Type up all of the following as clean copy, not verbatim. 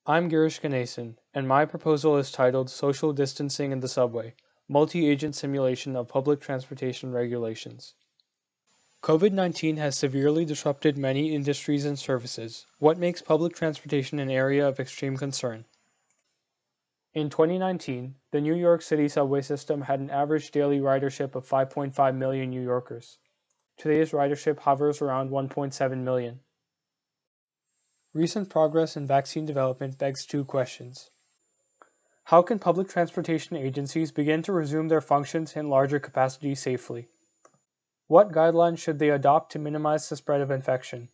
I'm Girish Ganesan, and my proposal is titled Social Distancing in the Subway, Multi-Agent Simulation of Public Transportation Regulations. COVID-19 has severely disrupted many industries and services. What makes public transportation an area of extreme concern? In 2019, the New York City subway system had an average daily ridership of 5.5 million New Yorkers. Today's ridership hovers around 1.7 million. Recent progress in vaccine development begs two questions. How can public transportation agencies begin to resume their functions in larger capacity safely? What guidelines should they adopt to minimize the spread of infection?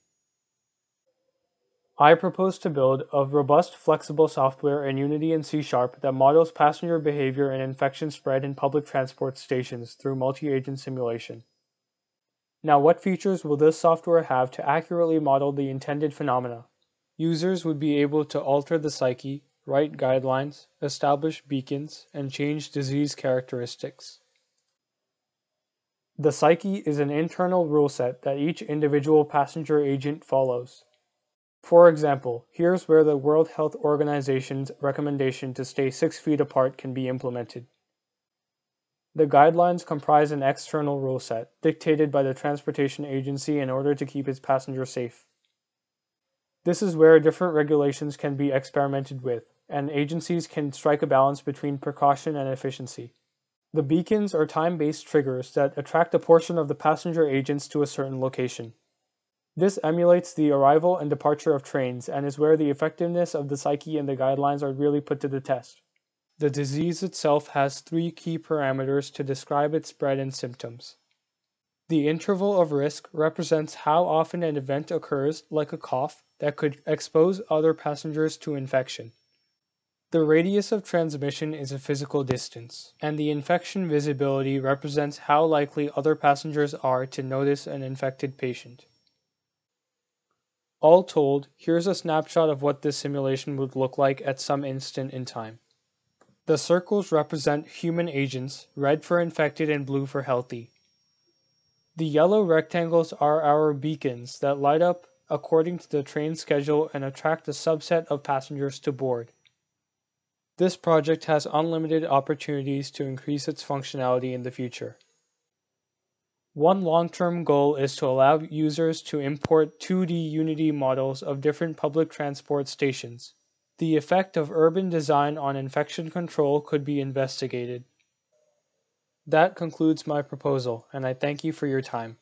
I propose to build a robust, flexible software in Unity and C# that models passenger behavior and infection spread in public transport stations through multi-agent simulation. Now, what features will this software have to accurately model the intended phenomena? Users would be able to alter the psyche, write guidelines, establish beacons, and change disease characteristics. The psyche is an internal rule set that each individual passenger agent follows. For example, here's where the World Health Organization's recommendation to stay 6 feet apart can be implemented. The guidelines comprise an external rule set, dictated by the transportation agency in order to keep its passengers safe. This is where different regulations can be experimented with, and agencies can strike a balance between precaution and efficiency. The beacons are time-based triggers that attract a portion of the passenger agents to a certain location. This emulates the arrival and departure of trains and is where the effectiveness of the psyche and the guidelines are really put to the test. The disease itself has 3 key parameters to describe its spread and symptoms. The interval of risk represents how often an event occurs, like a cough, that could expose other passengers to infection. The radius of transmission is a physical distance, and the infection visibility represents how likely other passengers are to notice an infected patient. All told, here's a snapshot of what this simulation would look like at some instant in time. The circles represent human agents, red for infected and blue for healthy. The yellow rectangles are our beacons that light up according to the train schedule and attract a subset of passengers to board. This project has unlimited opportunities to increase its functionality in the future. One long-term goal is to allow users to import 2D Unity models of different public transport stations. The effect of urban design on infection control could be investigated. That concludes my proposal, and I thank you for your time.